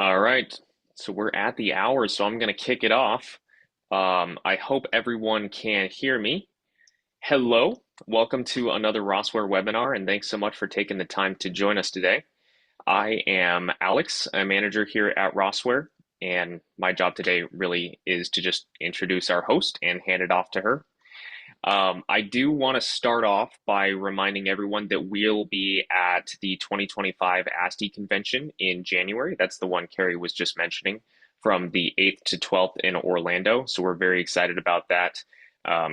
All right, so we're at the hour, so I'm going to kick it off. I hope everyone can hear me. Hello, welcome to another Rossware webinar, and thanks so much for taking the time to join us today. I am Alex, a manager here at Rossware, and my job today really is to just introduce our host and hand it off to her. I do want to start off by reminding everyone that we'll be at the 2025 ASTI convention in January. That's the one Carrie was just mentioning from the 8th to 12th in Orlando. So we're very excited about that.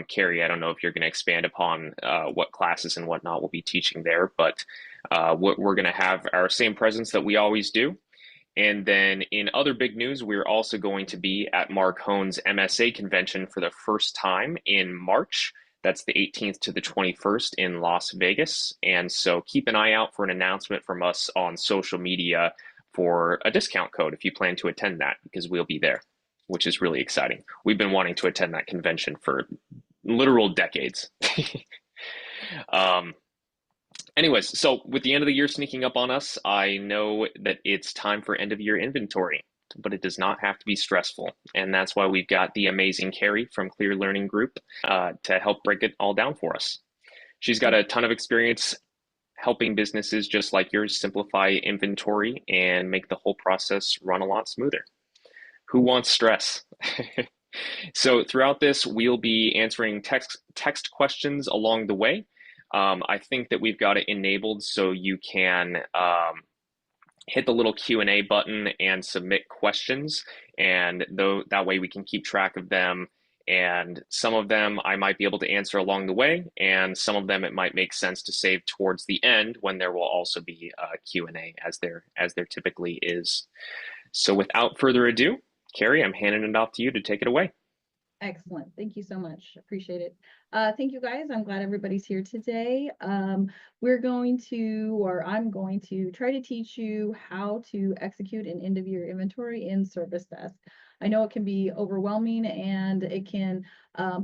Carrie, I don't know if you're going to expand upon what classes and whatnot we'll be teaching there, but we're going to have our same presence that we always do. And then in other big news, we're also going to be at Mark Hohn's MSA convention for the first time in March. That's the 18th to the 21st in Las Vegas. And so keep an eye out for an announcement from us on social media for a discount code if you plan to attend that, because we'll be there, which is really exciting. We've been wanting to attend that convention for literal decades. um, Anyways, so with the end of the year sneaking up on us, I know that it's time for end of year inventory, but it does not have to be stressful. And that's why we've got the amazing Carrie from Clear Learning Group to help break it all down for us. She's got a ton of experience helping businesses just like yours simplify inventory and make the whole process run a lot smoother. Who wants stress? So throughout this, we'll be answering text questions along the way. I think that we've got it enabled so you can hit the little Q&A button and submit questions, and that way we can keep track of them. And some of them I might be able to answer along the way, and some of them it might make sense to save towards the end when there will also be a Q&A as there typically is. So without further ado, Carrie, I'm handing it off to you to take it away. Excellent. Thank you so much. Appreciate it. Thank you guys. I'm glad everybody's here today. I'm going to try to teach you how to execute an end of year inventory in Service Desk. I know it can be overwhelming and it can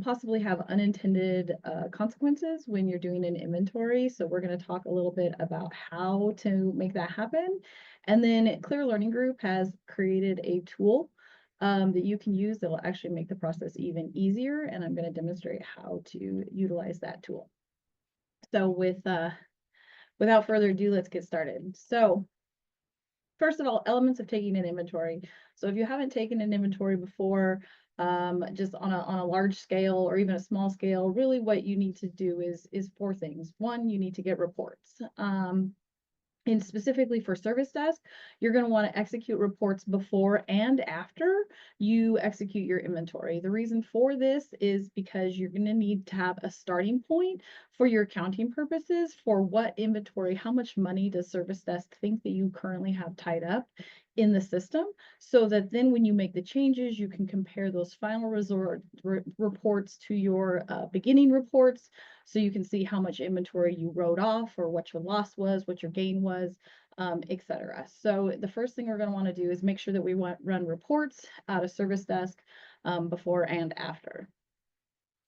possibly have unintended consequences when you're doing an inventory. So we're going to talk a little bit about how to make that happen. And then Clear Learning Group has created a tool that you can use that will actually make the process even easier. And I'm going to demonstrate how to utilize that tool. So without further ado, let's get started. So first of all, elements of taking an inventory. So if you haven't taken an inventory before, just on a large scale or even a small scale, really what you need to do is four things. One, you need to get reports. And specifically for Service Desk, you're going to want to execute reports before and after you execute your inventory. The reason for this is because you're going to need to have a starting point for your accounting purposes for what inventory, how much money does Service Desk think that you currently have tied up in the system, so that then when you make the changes, you can compare those final reports to your beginning reports, so you can see how much inventory you wrote off or what your loss was, what your gain was, etc. So the first thing we're going to want to do is make sure that we run reports out of Service Desk before and after.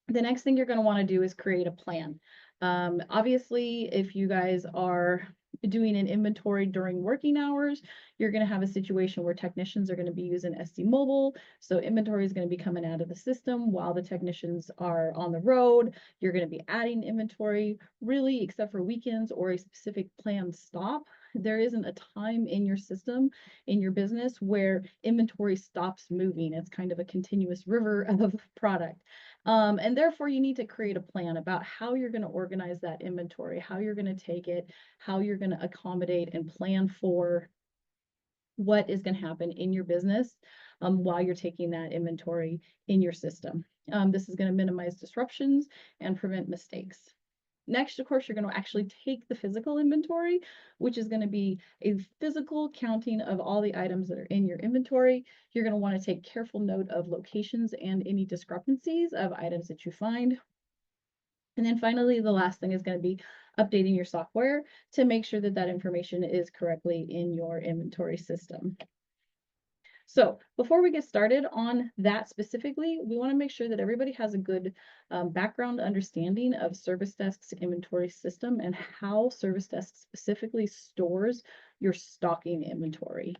The next thing you're going to want to do is create a plan. Obviously, if you guys are doing an inventory during working hours, you're going to have a situation where technicians are going to be using SD Mobile. So inventory is going to be coming out of the system while the technicians are on the road. You're going to be adding inventory, really, except for weekends or a specific planned stop. There isn't a time in your system, in your business, where inventory stops moving. It's kind of a continuous river of product. And therefore, you need to create a plan about how you're going to organize that inventory, how you're going to take it, how you're going to accommodate and plan for what is going to happen in your business while you're taking that inventory in your system. This is going to minimize disruptions and prevent mistakes. Next, of course, you're going to actually take the physical inventory, which is going to be a physical counting of all the items that are in your inventory. You're going to want to take careful note of locations and any discrepancies of items that you find. And then finally, the last thing is going to be updating your software to make sure that that information is correctly in your inventory system. So before we get started on that specifically, we want to make sure that everybody has a good background understanding of Service Desk's inventory system and how Service Desk specifically stores your stocking inventory.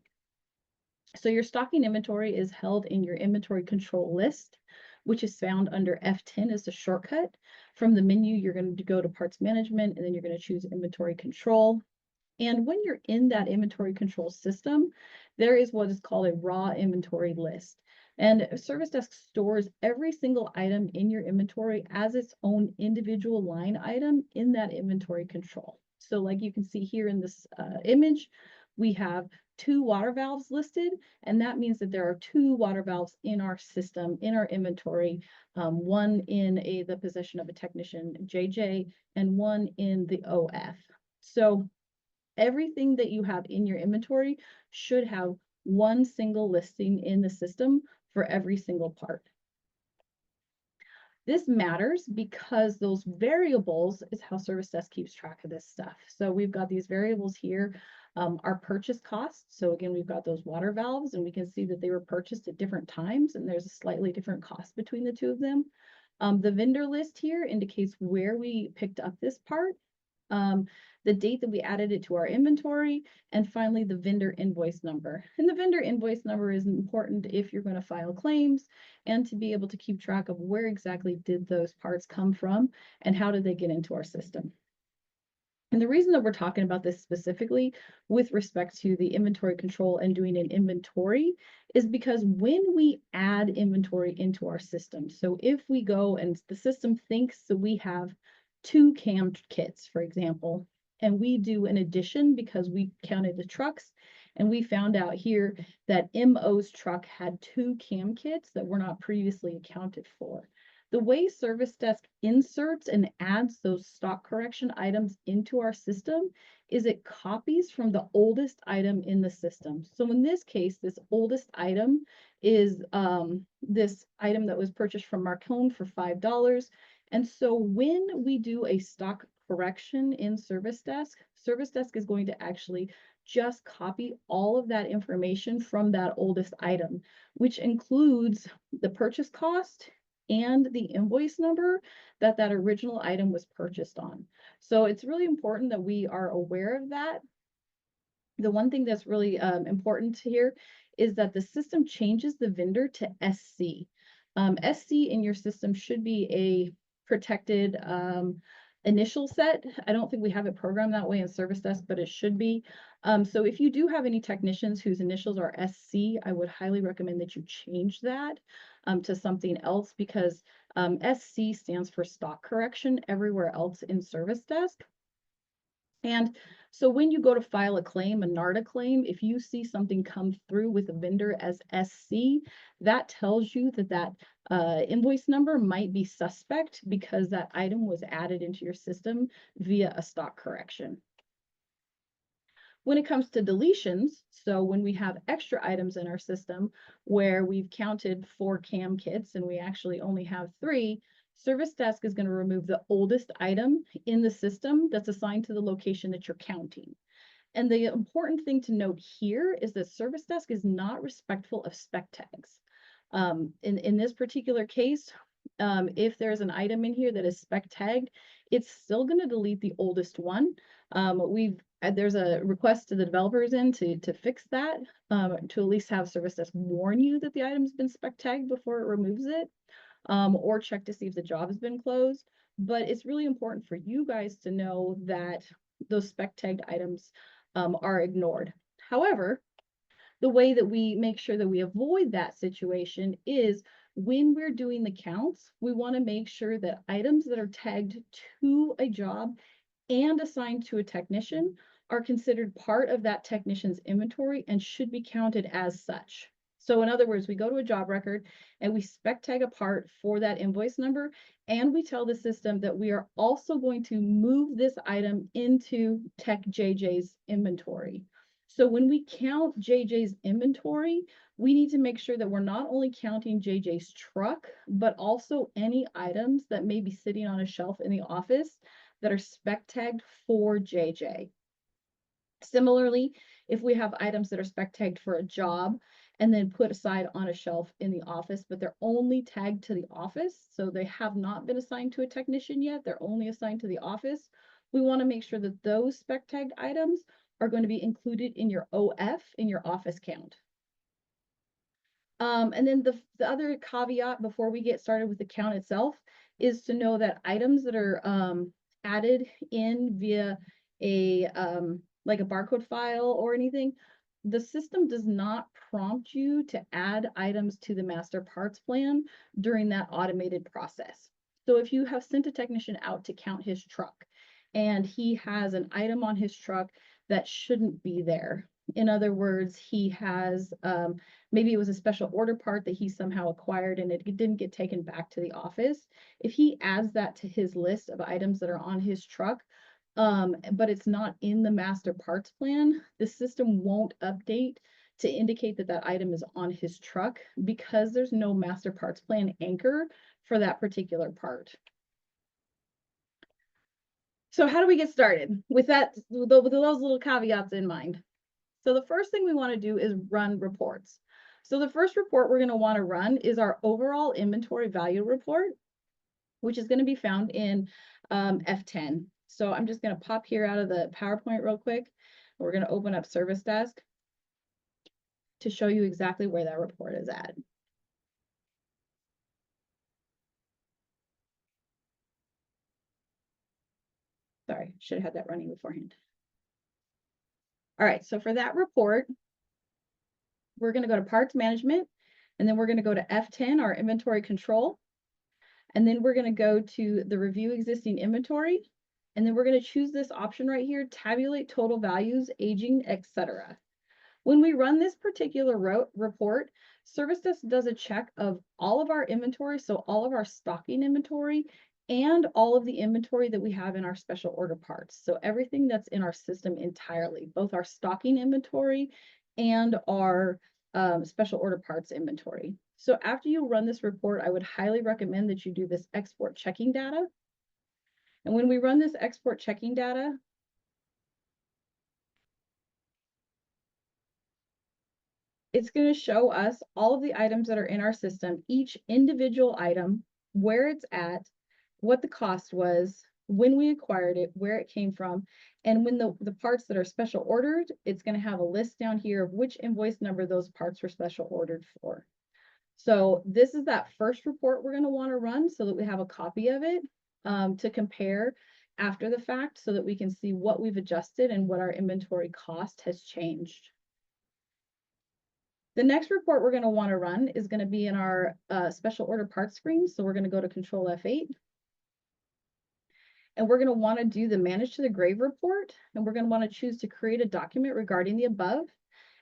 So your stocking inventory is held in your inventory control list, which is found under F10 as the shortcut. From the menu, you're going to go to parts management, and then you're going to choose inventory control. And when you're in that inventory control system, there is what is called a raw inventory list. And Service Desk stores every single item in your inventory as its own individual line item in that inventory control. So like you can see here in this image, we have 2 water valves listed, and that means that there are 2 water valves in our system, in our inventory, one in the possession of a technician, JJ, and one in the OF. So everything that you have in your inventory should have one single listing in the system for every single part. This matters because those variables is how Service Desk keeps track of this stuff. So we've got these variables here, our purchase costs. So again, we've got those water valves, and we can see that they were purchased at different times, and there's a slightly different cost between the two of them. The vendor list here indicates where we picked up this part, um, the date that we added it to our inventory, and finally the vendor invoice number. And the vendor invoice number is important if you're going to file claims and to be able to keep track of where exactly did those parts come from and how did they get into our system. And the reason that we're talking about this specifically with respect to the inventory control and doing an inventory is because when we add inventory into our system, so if we go and the system thinks that we have 2 cam kits, for example, and we do an addition because we counted the trucks and we found out here that MO's truck had 2 cam kits that were not previously accounted for. The way Service Desk inserts and adds those stock correction items into our system is it copies from the oldest item in the system. So in this case, this oldest item is this item that was purchased from Marcone for $5. And so when we do a stock correction in Service Desk is going to actually just copy all of that information from that oldest item, which includes the purchase cost and the invoice number that that original item was purchased on. So it's really important that we are aware of that. The one thing that's really important here is that the system changes the vendor to SC. SC in your system should be a protected initial set. I don't think we have it programmed that way in Service Desk, but it should be. So if you do have any technicians whose initials are SC, I would highly recommend that you change that to something else because SC stands for stock correction everywhere else in Service Desk. And so when you go to file a claim, a NARDA claim, if you see something come through with a vendor as SC, that tells you that that invoice number might be suspect because that item was added into your system via a stock correction. When it comes to deletions, so when we have extra items in our system where we've counted 4 cam kits and we actually only have 3, Service Desk is going to remove the oldest item in the system that's assigned to the location that you're counting. And the important thing to note here is that Service Desk is not respectful of spec tags. In this particular case, if there's an item in here that is spec tagged, it's still going to delete the oldest one. There's a request to the developers to fix that, to at least have Service Desk warn you that the item's been spec tagged before it removes it, or check to see if the job has been closed. But it's really important for you guys to know that those spec tagged items are ignored. However, the way that we make sure that we avoid that situation is when we're doing the counts, we want to make sure that items that are tagged to a job and assigned to a technician are considered part of that technician's inventory and should be counted as such. So in other words, we go to a job record and we spec tag a part for that invoice number, and we tell the system that we are also going to move this item into Tech JJ's inventory. So when we count JJ's inventory, we need to make sure that we're not only counting JJ's truck, but also any items that may be sitting on a shelf in the office that are spec tagged for JJ. Similarly, if we have items that are spec tagged for a job and then put aside on a shelf in the office, but they're only tagged to the office, so they have not been assigned to a technician yet, they're only assigned to the office, we want to make sure that those spec tagged items are going to be included in your OF, in your office count. And then the other caveat before we get started with the count itself is to know that items that are added in via a like a barcode file or anything, the system does not prompt you to add items to the master parts plan during that automated process. So if you have sent a technician out to count his truck and he has an item on his truck that shouldn't be there, in other words, he has maybe it was a special order part that he somehow acquired and it didn't get taken back to the office. If he adds that to his list of items that are on his truck, but it's not in the master parts plan, the system won't update to indicate that that item is on his truck because there's no master parts plan anchor for that particular part. So how do we get started with that, with those little caveats in mind? So the first thing we want to do is run reports. So the first report we're going to want to run is our overall inventory value report, which is going to be found in F10. So I'm just going to pop here out of the PowerPoint real quick. We're going to open up Service Desk to show you exactly where that report is at. Sorry, should have had that running beforehand. All right, so for that report, we're going to go to Parts Management, and then we're going to go to F10, our inventory control. And then we're going to go to the review existing inventory. And then we're going to choose this option right here, tabulate total values, aging, etc. When we run this particular report, Service Desk does a check of all of our inventory, so all of our stocking inventory and all of the inventory that we have in our special order parts. So everything that's in our system entirely, both our stocking inventory and our special order parts inventory. So after you run this report, I would highly recommend that you do this export checking data. And when we run this export checking data, it's going to show us all of the items that are in our system, each individual item, where it's at, what the cost was, when we acquired it, where it came from, and when the parts that are special ordered, it's going to have a list down here of which invoice number those parts were special ordered for. So this is that first report we're going to want to run so that we have a copy of it to compare after the fact so that we can see what we've adjusted and what our inventory cost has changed. The next report we're going to want to run is going to be in our special order parts screen. So we're going to go to Control F8. And we're going to want to do the Manage to the Grave report. And we're going to want to choose to create a document regarding the above.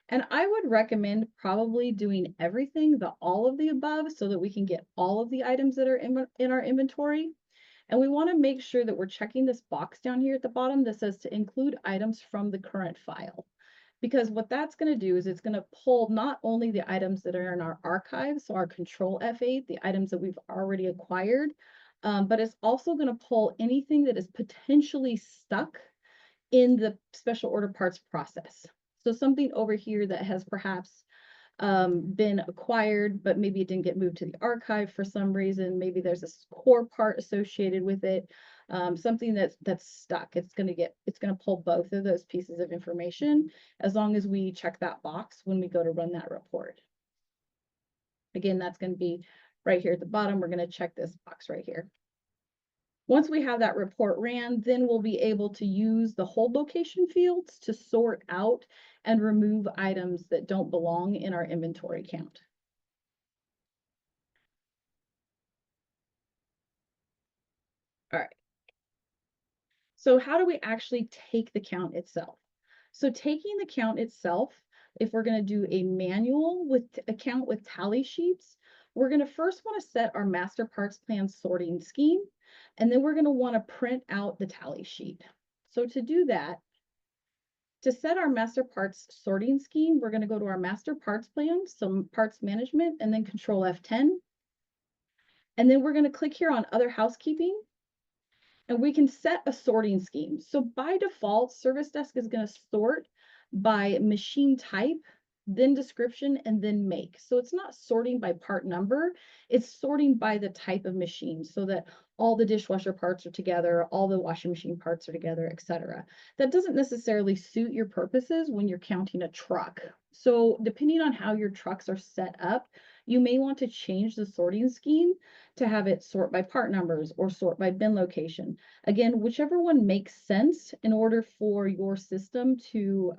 And I would recommend probably doing everything, all of the above, so that we can get all of the items that are in our inventory. And we want to make sure that we're checking this box down here at the bottom that says to include items from the current file. Because what that's going to do is it's going to pull not only the items that are in our archive, so our Control F8, the items that we've already acquired, but it's also going to pull anything that is potentially stuck in the special order parts process. So something over here that has perhaps been acquired, but maybe it didn't get moved to the archive for some reason. Maybe there's a core part associated with it. Something that's stuck. It's gonna pull both of those pieces of information as long as we check that box when we go to run that report. Again, that's gonna be right here at the bottom. We're gonna check this box right here. Once we have that report ran, then we'll be able to use the hold location fields to sort out and remove items that don't belong in our inventory count. All right. So how do we actually take the count itself? So taking the count itself, if we're going to do a manual with a count with tally sheets, we're going to first want to set our master parts plan sorting scheme, and then we're going to want to print out the tally sheet. So to do that, to set our master parts sorting scheme, we're going to go to our master parts plan, so parts management, and then Control F10. And then we're going to click here on other housekeeping. And we can set a sorting scheme. So by default, Service Desk is going to sort by machine type then description, and then make. So it's not sorting by part number, it's sorting by the type of machine so that all the dishwasher parts are together, all the washing machine parts are together, etc. That doesn't necessarily suit your purposes when you're counting a truck. So depending on how your trucks are set up, you may want to change the sorting scheme to have it sort by part numbers or sort by bin location. Again, whichever one makes sense in order for your system to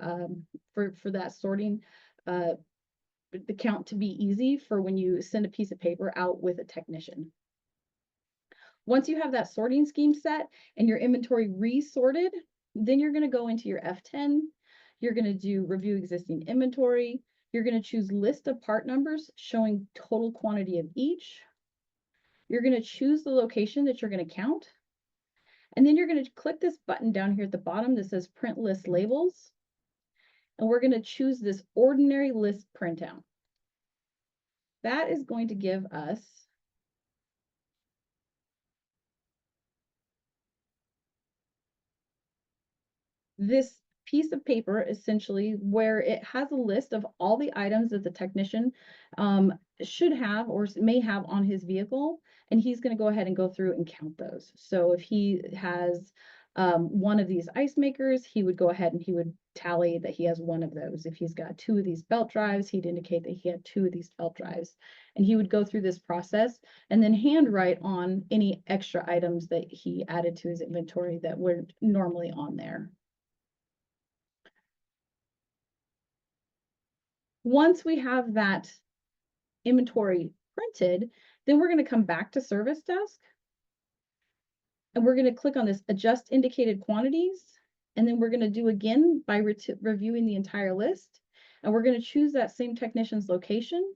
for that sorting uh, the count to be easy for when you send a piece of paper out with a technician. Once you have that sorting scheme set and your inventory resorted, then you're going to go into your F10. You're going to do review existing inventory. You're going to choose list of part numbers showing total quantity of each. You're going to choose the location that you're going to count. And then you're going to click this button down here at the bottom that says print list labels. And we're going to choose this ordinary list printout. That is going to give us this piece of paper essentially where it has a list of all the items that the technician should have or may have on his vehicle, and he's going to go ahead and go through and count those. So if he has one of these ice makers, he would go ahead and he would tally that he has one of those. If he's got two of these belt drives, he'd indicate that he had two of these belt drives, and he would go through this process and then handwrite on any extra items that he added to his inventory that were normally on there. Once we have that inventory printed, then we're going to come back to service desk and we're going to click on this adjust indicated quantities. And then we're going to do again by reviewing the entire list. And we're going to choose that same technician's location.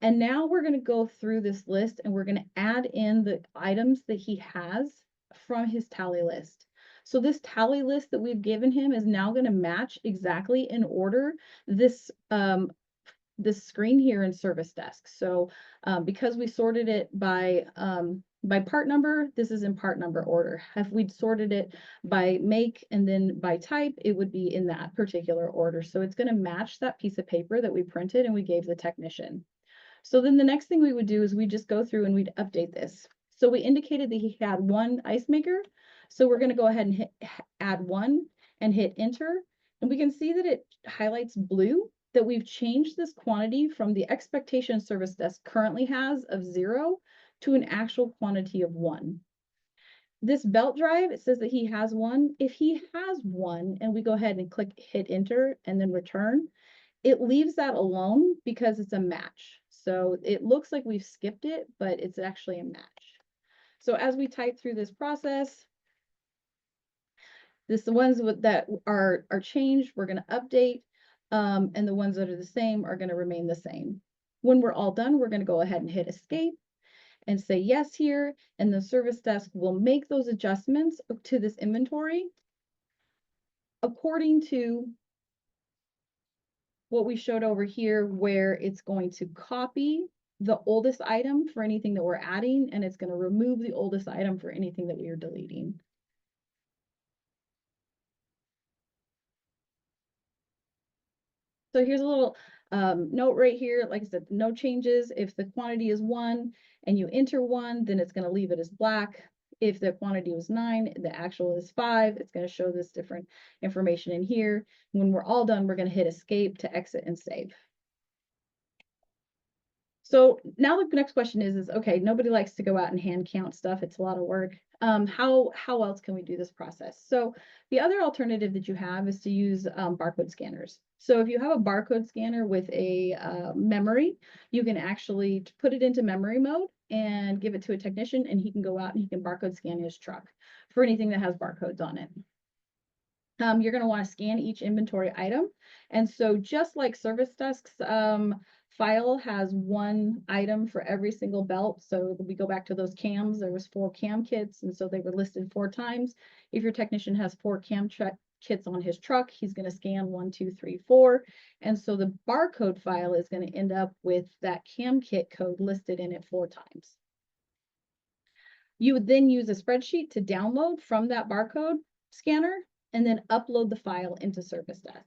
And now we're going to go through this list and we're going to add in the items that he has from his tally list. So this tally list that we've given him is now going to match exactly in order this screen here in service desk. So because we sorted it by part number, this is in part number order. If we'd sorted it by make and then by type, it would be in that particular order. So it's going to match that piece of paper that we printed and we gave the technician. So then the next thing we would do is we just go through and we'd update this. So we indicated that he had one ice maker. So we're going to go ahead and add one and hit enter. And we can see that it highlights blue, that we've changed this quantity from the expectation service desk currently has of 0 to an actual quantity of 1. This belt drive, it says that he has one. If he has one and we go ahead and hit enter and then return, it leaves that alone because it's a match. So it looks like we've skipped it, but it's actually a match. So as we type through this process, the ones that are changed, we're going to update, and the ones that are the same are going to remain the same. When we're all done, we're going to go ahead and hit escape and say yes here, and the service desk will make those adjustments to this inventory according to what we showed over here, where it's going to copy the oldest item for anything that we're adding, and it's going to remove the oldest item for anything that we are deleting. So here's a little note right here. Like I said, no changes. If the quantity is 1 and you enter 1, then it's going to leave it as black. If the quantity was 9, the actual is 5. It's going to show this different information in here. When we're all done, we're going to hit escape to exit and save. So now the next question is okay, nobody likes to go out and hand count stuff. It's a lot of work. How else can we do this process? So the other alternative that you have is to use barcode scanners. So if you have a barcode scanner with a memory, you can actually put it into memory mode and give it to a technician, and he can go out and he can barcode scan his truck for anything that has barcodes on it. You're going to want to scan each inventory item. And so just like service desks file has one item for every single belt. So we go back to those cams, there was 4 cam kits, and so they were listed 4 times. If your technician has 4 cam kits on his truck, he's going to scan 1, 2, 3, 4. And so the barcode file is going to end up with that cam kit code listed in it 4 times. You would then use a spreadsheet to download from that barcode scanner and then upload the file into Service Desk.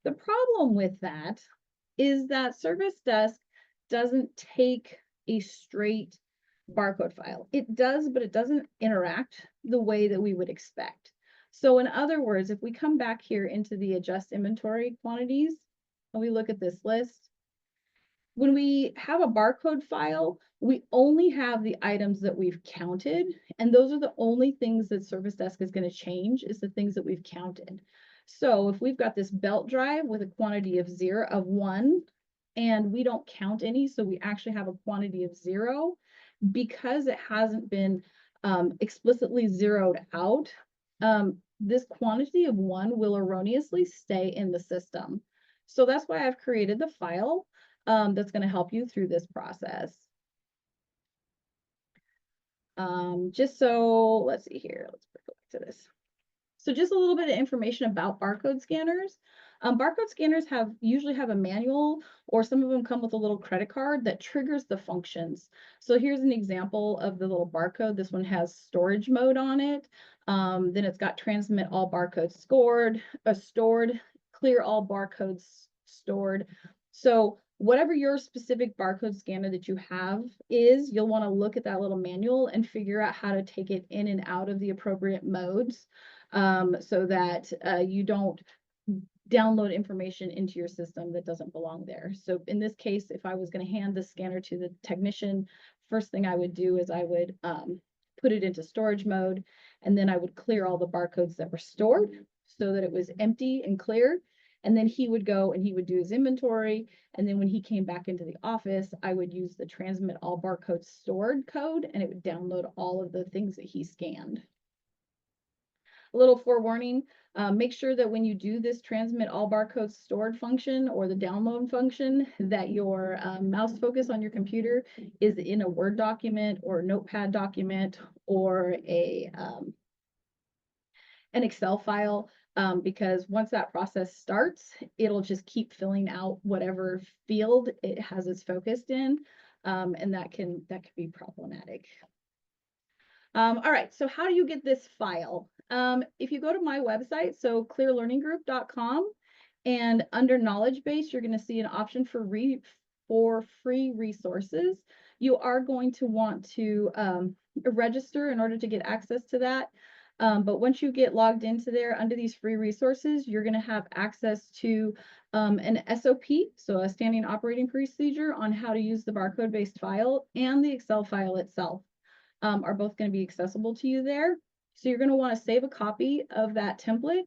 The problem with that is that Service Desk doesn't take a straight barcode file. It does, but it doesn't interact the way that we would expect. So in other words, if we come back here into the adjust inventory quantities, and we look at this list, when we have a barcode file, we only have the items that we've counted, and those are the only things that Service Desk is going to change, is the things that we've counted. So if we've got this belt drive with a quantity of 1, and we don't count any, so we actually have a quantity of 0, because it hasn't been explicitly zeroed out, this quantity of 1 will erroneously stay in the system. So that's why I've created the file that's going to help you through this process. Just so, let's see here, let's go back to this. So just a little bit of information about barcode scanners. Barcode scanners usually have a manual, or some of them come with a little credit card that triggers the functions. So here's an example of the little barcode. This one has storage mode on it. Then it's got transmit all barcodes stored, clear all barcodes stored. So whatever your specific barcode scanner that you have is, you'll want to look at that little manual and figure out how to take it in and out of the appropriate modes, so that you don't download information into your system that doesn't belong there. So in this case, if I was going to hand the scanner to the technician, first thing I would do is I would put it into storage mode, and then I would clear all the barcodes that were stored so that it was empty and clear. And then he would go and he would do his inventory. And then when he came back into the office, I would use the transmit all barcodes stored code, and it would download all of the things that he scanned. A little forewarning, make sure that when you do this transmit all barcodes stored function, or the download function, that your mouse focus on your computer is in a Word document or Notepad document, or an Excel file, because once that process starts, it'll just keep filling out whatever field it has its focused in, and that can be problematic. All right, so how do you get this file? If you go to my website, so clearlearninggroup.com, and under knowledge base, you're going to see an option for free resources. You are going to want to register in order to get access to that. But once you get logged into there, under these free resources, you're going to have access to an SOP, so a standing operating procedure on how to use the barcode-based file, and the Excel file itself are both going to be accessible to you there. So you're going to want to save a copy of that template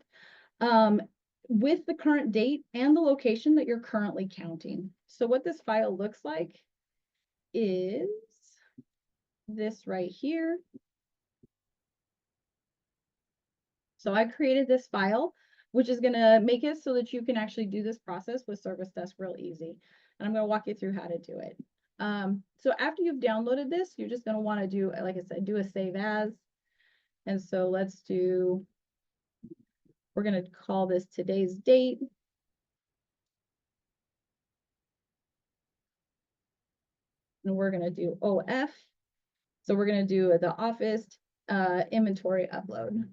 with the current date and the location that you're currently counting. So what this file looks like is this right here. So I created this file, which is going to make it so that you can actually do this process with Service Desk real easy. And I'm going to walk you through how to do it. So after you've downloaded this, you're just going to want to do, like I said, do a save as. And so we're going to call this today's date. And we're going to do OF. So we're going to do the office inventory upload.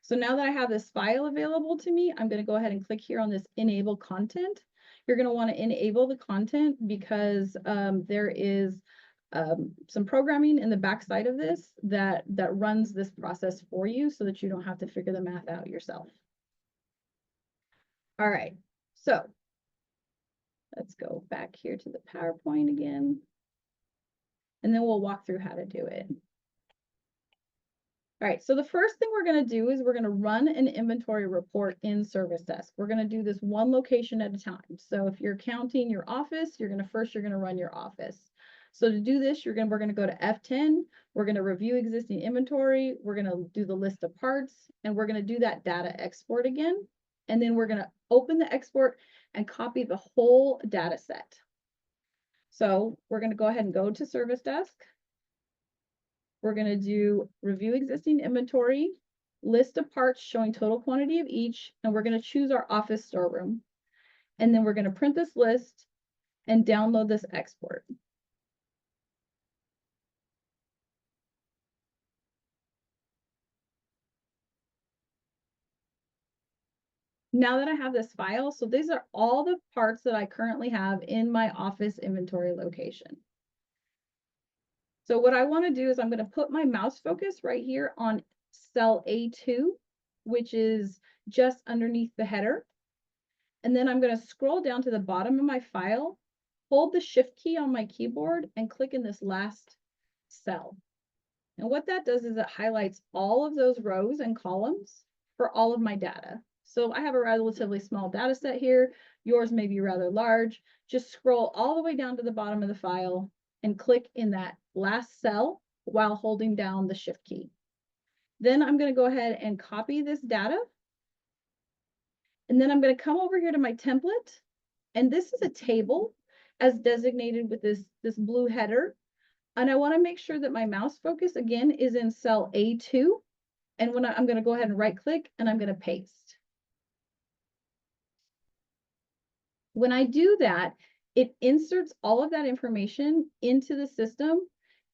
So now that I have this file available to me, I'm going to go ahead and click here on this enable content. You're going to want to enable the content because there is some programming in the backside of this that runs this process for you, so that you don't have to figure the math out yourself. All right, so let's go back here to the PowerPoint again, and then we'll walk through how to do it. All right, so the first thing we're going to do is we're going to run an inventory report in Service Desk. We're going to do this one location at a time. So if you're counting your office, you're going to run your office. So to do this, we're going to go to F10. We're going to review existing inventory. We're going to do the list of parts, and we're going to do that data export again. And then we're going to open the export and copy the whole data set. So we're going to go ahead and go to Service Desk. We're going to do review existing inventory, list of parts showing total quantity of each, and we're going to choose our office storeroom. And then we're going to print this list and download this export. now that I have this file, so these are all the parts that I currently have in my office inventory location. So what I want to do is I'm going to put my mouse focus right here on cell A2, which is just underneath the header. And then I'm going to scroll down to the bottom of my file, hold the shift key on my keyboard and click in this last cell. And what that does is it highlights all of those rows and columns for all of my data. So I have a relatively small data set here. Yours may be rather large. Just scroll all the way down to the bottom of the file and click in that last cell while holding down the shift key. Then I'm going to go ahead and copy this data. And then I'm going to come over here to my template. And this is a table as designated with this blue header. And I want to make sure that my mouse focus again is in cell A2. And when I'm going to go ahead and right click and I'm going to paste. When I do that, it inserts all of that information into the system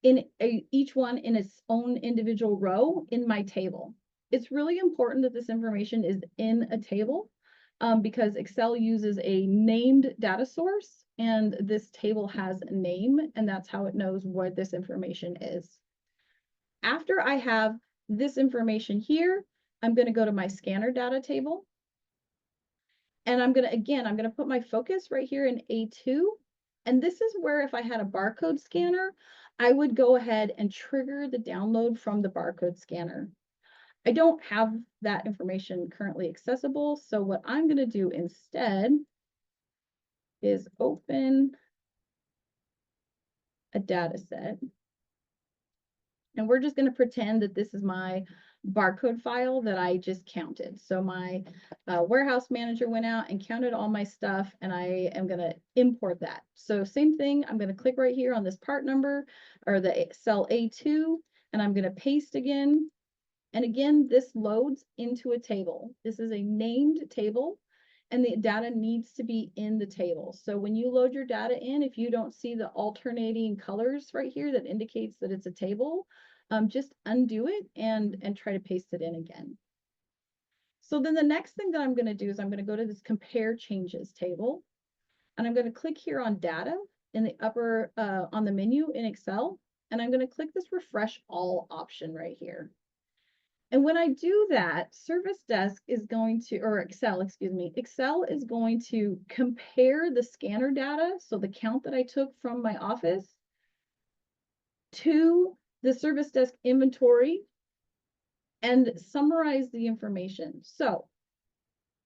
in each one in its own individual row in my table. It's really important that this information is in a table because Excel uses a named data source and this table has a name and that's how it knows what this information is. After I have this information here, I'm going to go to my scanner data table. And I'm going to put my focus right here in A2. And this is where if I had a barcode scanner, I would go ahead and trigger the download from the barcode scanner. I don't have that information currently accessible. So what I'm going to do instead is open a data set. And we're just going to pretend that this is my barcode file that I just counted. So my warehouse manager went out and counted all my stuff and I am going to import that. So same thing, I'm going to click right here on this part number or the cell A2 and I'm going to paste again. And again, this loads into a table. This is a named table and the data needs to be in the table. So when you load your data in, if you don't see the alternating colors right here that indicates that it's a table, just undo it and try to paste it in again. So then the next thing that I'm going to do is I'm going to go to this compare changes table and I'm going to click here on data in the upper on the menu in Excel and I'm going to click this refresh all option right here. And when I do that, Service Desk is going to, or Excel, excuse me, Excel is going to compare the scanner data, so the count that I took from my office, to the Service Desk inventory and summarize the information. So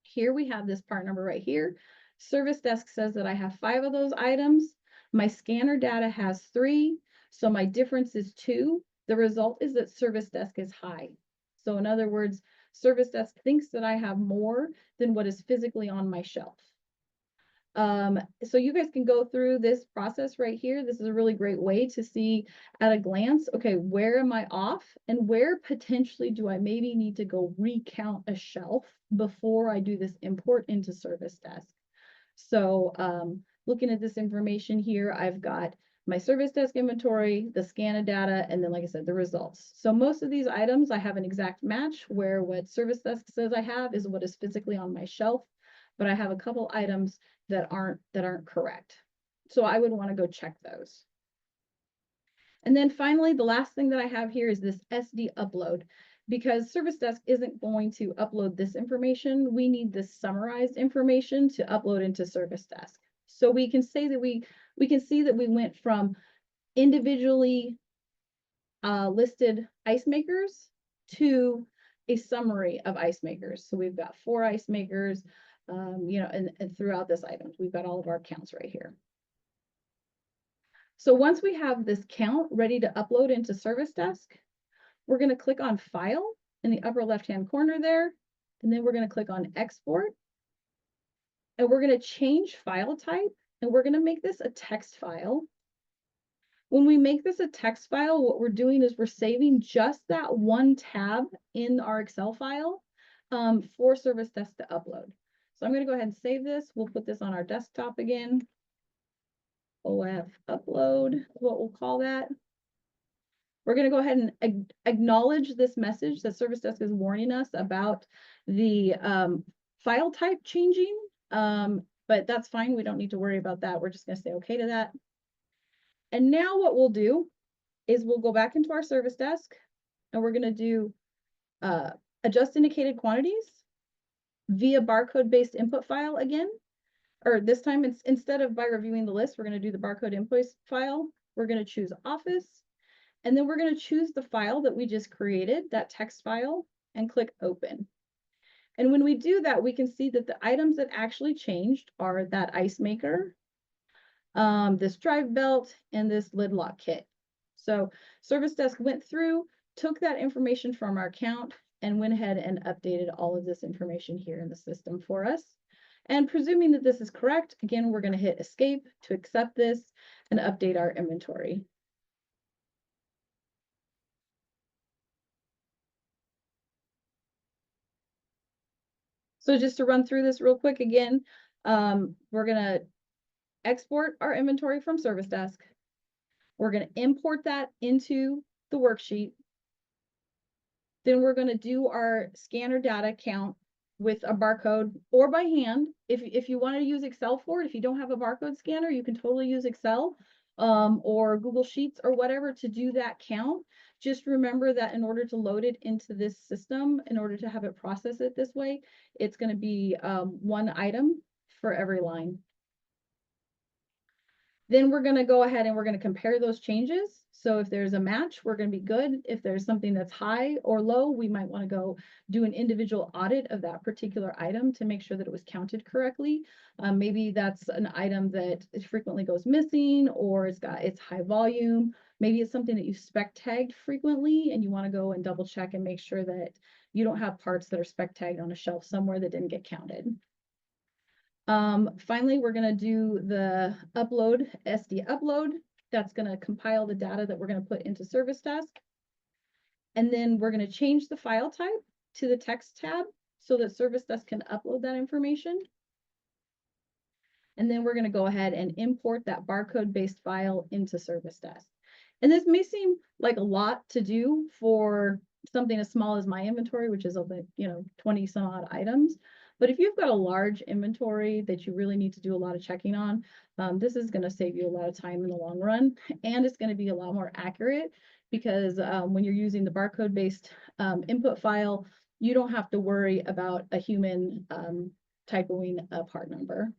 here we have this part number right here. Service Desk says that I have 5 of those items. My scanner data has 3, so my difference is 2. The result is that Service Desk is high. So in other words, Service Desk thinks that I have more than what is physically on my shelf. So you guys can go through this process right here. This is a really great way to see at a glance, okay, where am I off and where potentially do I maybe need to go recount a shelf before I do this import into Service Desk. So looking at this information here, I've got my Service Desk inventory, the scanner data, and then, like I said, the results. So most of these items, I have an exact match where what Service Desk says I have is what is physically on my shelf, but I have a couple items that aren't correct. So I would want to go check those. And then finally, the last thing that I have here is this SD upload. Because Service Desk isn't going to upload this information, we need this summarized information to upload into Service Desk. So we can say that we can see that we went from individually listed ice makers to a summary of ice makers. So we've got 4 ice makers, you know, and throughout this item, we've got all of our counts right here. So once we have this count ready to upload into Service Desk, we're going to click on File in the upper left-hand corner there, and then we're going to click on Export, and we're going to change file type, and we're going to make this a text file. When we make this a text file, what we're doing is we're saving just that one tab in our Excel file for Service Desk to upload. So I'm going to go ahead and save this. We'll put this on our desktop again. OF upload is what we'll call that. We're going to go ahead and acknowledge this message that Service Desk is warning us about the file type changing, but that's fine. We don't need to worry about that. We're just going to say okay to that. And now what we'll do is we'll go back into our service desk and we're going to do adjust indicated quantities via barcode based input file again. Or this time, it's instead of by reviewing the list, we're going to do the barcode invoice file. We're going to choose Office, and then we're going to choose the file that we just created, that text file, and click Open. And when we do that, we can see that the items that actually changed are that ice maker, this drive belt, and this lid lock kit. So Service Desk went through, took that information from our account, and went ahead and updated all of this information here in the system for us. And presuming that this is correct, again, we're going to hit Escape to accept this and update our inventory. So just to run through this real quick again, we're going to export our inventory from Service Desk. We're going to import that into the worksheet. Then we're going to do our scanner data count with a barcode or by hand. If you want to use Excel for it, if you don't have a barcode scanner, you can totally use Excel or Google Sheets or whatever to do that count. Just remember that in order to load it into this system, in order to have it process it this way, it's going to be one item for every line. Then we're going to go ahead and we're going to compare those changes. So if there's a match, we're going to be good. If there's something that's high or low, we might want to go do an individual audit of that particular item to make sure that it was counted correctly. Maybe that's an item that frequently goes missing, or it's high volume. Maybe it's something that you spec tagged frequently and you want to go and double check and make sure that you don't have parts that are spec tagged on a shelf somewhere that didn't get counted. Finally, we're going to do the upload, SD upload. That's going to compile the data that we're going to put into Service Desk. And then we're going to change the file type to the text tab so that Service Desk can upload that information. And then we're going to go ahead and import that barcode-based file into Service Desk. And this may seem like a lot to do for something as small as my inventory, which is only, 20 some odd items. But if you've got a large inventory that you really need to do a lot of checking on, this is going to save you a lot of time in the long run. And it's going to be a lot more accurate because when you're using the barcode-based input file, you don't have to worry about a human typoing a part number.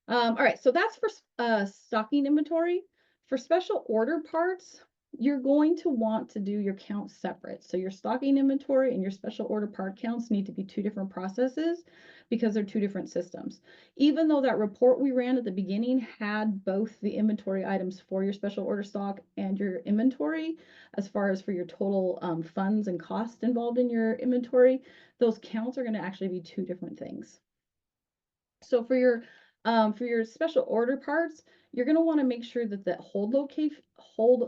All right, so that's for stocking inventory. For special order parts, you're going to want to do your counts separate. So your stocking inventory and your special order part counts need to be two different processes because they're two different systems. Even though that report we ran at the beginning had both the inventory items for your special order stock and your inventory, as far as for your total funds and costs involved in your inventory, those counts are going to actually be two different things. So for your special order parts, you're going to want to make sure that the hold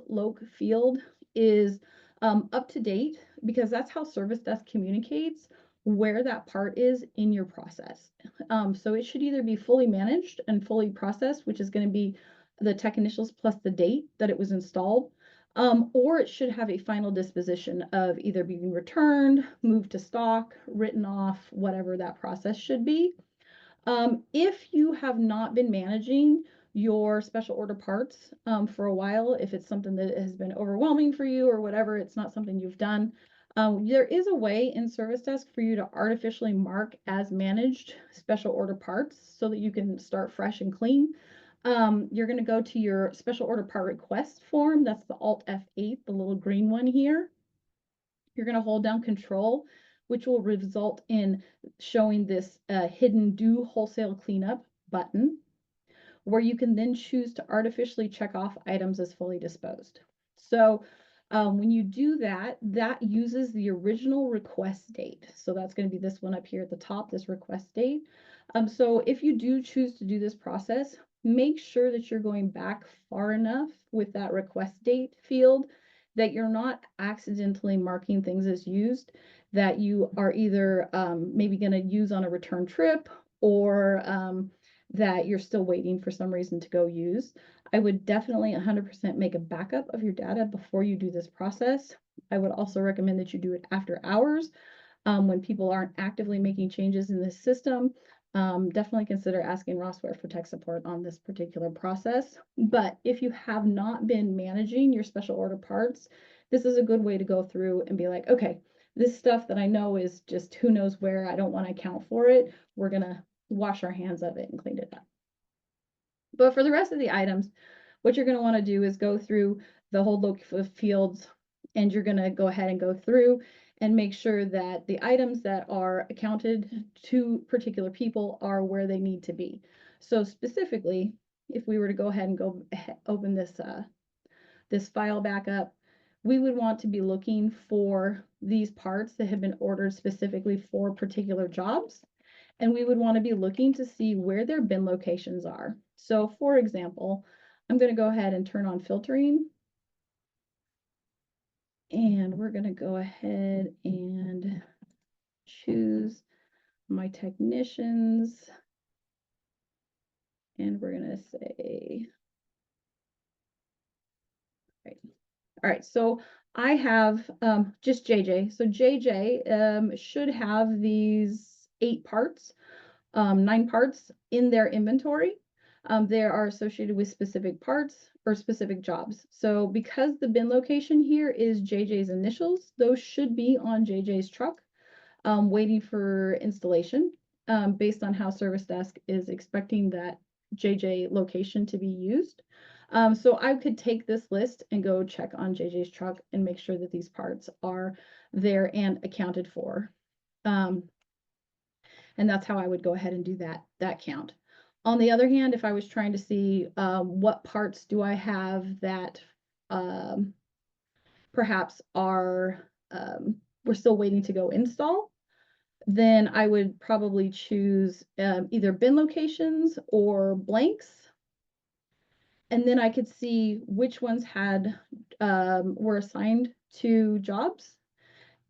loc field is up to date because that's how Service Desk communicates where that part is in your process. So it should either be fully managed and fully processed, which is going to be the tech initials plus the date that it was installed, or it should have a final disposition of either being returned, moved to stock, written off, whatever that process should be. If you have not been managing your special order parts for a while, if it's something that has been overwhelming for you or whatever, it's not something you've done, there is a way in Service Desk for you to artificially mark as managed special order parts so that you can start fresh and clean. You're going to go to your special order part request form. That's the Alt F8, the little green one here. You're going to hold down Control, which will result in showing this hidden Do Wholesale Cleanup button, where you can then choose to artificially check off items as fully disposed. So when you do that, that uses the original request date. So that's going to be this one up here at the top, this request date. So if you do choose to do this process, make sure that you're going back far enough with that request date field that you're not accidentally marking things as used that you are either maybe going to use on a return trip or that you're still waiting for some reason to go use. I would definitely 100% make a backup of your data before you do this process. I would also recommend that you do it after hours When people aren't actively making changes in this system, definitely consider asking Rossware for tech support on this particular process. But if you have not been managing your special order parts, this is a good way to go through and be like, okay, this stuff that I know is just who knows where, I don't want to account for it. We're going to wash our hands of it and clean it up. But for the rest of the items, what you're going to want to do is go through the whole look of fields, and you're going to go ahead and go through and make sure that the items that are accounted to particular people are where they need to be. So specifically, if we were to go ahead and go open this file back up, we would want to be looking for these parts that have been ordered specifically for particular jobs. And we would want to be looking to see where their bin locations are. So for example, I'm going to go ahead and turn on filtering. And we're going to go ahead and choose my technicians. And we're going to say, right. All right, so I have just JJ. So JJ should have these 8 parts, 9 parts in their inventory. They are associated with specific parts or specific jobs. So because the bin location here is JJ's initials, those should be on JJ's truck, waiting for installation, based on how Service Desk is expecting that JJ location to be used. So I could take this list and go check on JJ's truck and make sure that these parts are there and accounted for. And that's how I would go ahead and do that count. On the other hand, if I was trying to see what parts do I have that um, perhaps are we're still waiting to go install, then I would probably choose either bin locations or blanks. And then I could see which ones had were assigned to jobs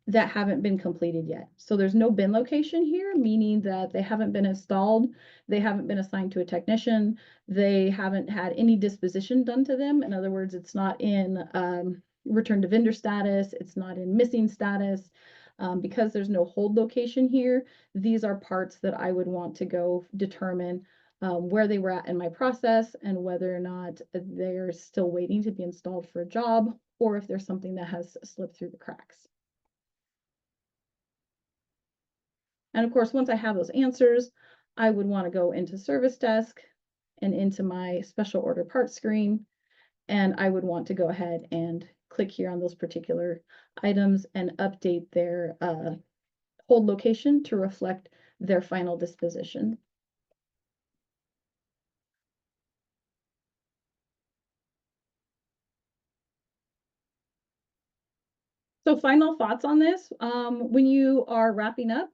that haven't been completed yet. So there's no bin location here, meaning that they haven't been installed, they haven't been assigned to a technician, they haven't had any disposition done to them. In other words, it's not in return to vendor status, it's not in missing status. Because there's no hold location here, these are parts that I would want to go determine where they were at in my process and whether or not they're still waiting to be installed for a job, or if there's something that has slipped through the cracks. And of course, once I have those answers, I would want to go into Service Desk and into my special order parts screen. And I would want to go ahead and click here on those particular items and update their hold location to reflect their final disposition. So final thoughts on this, when you are wrapping up,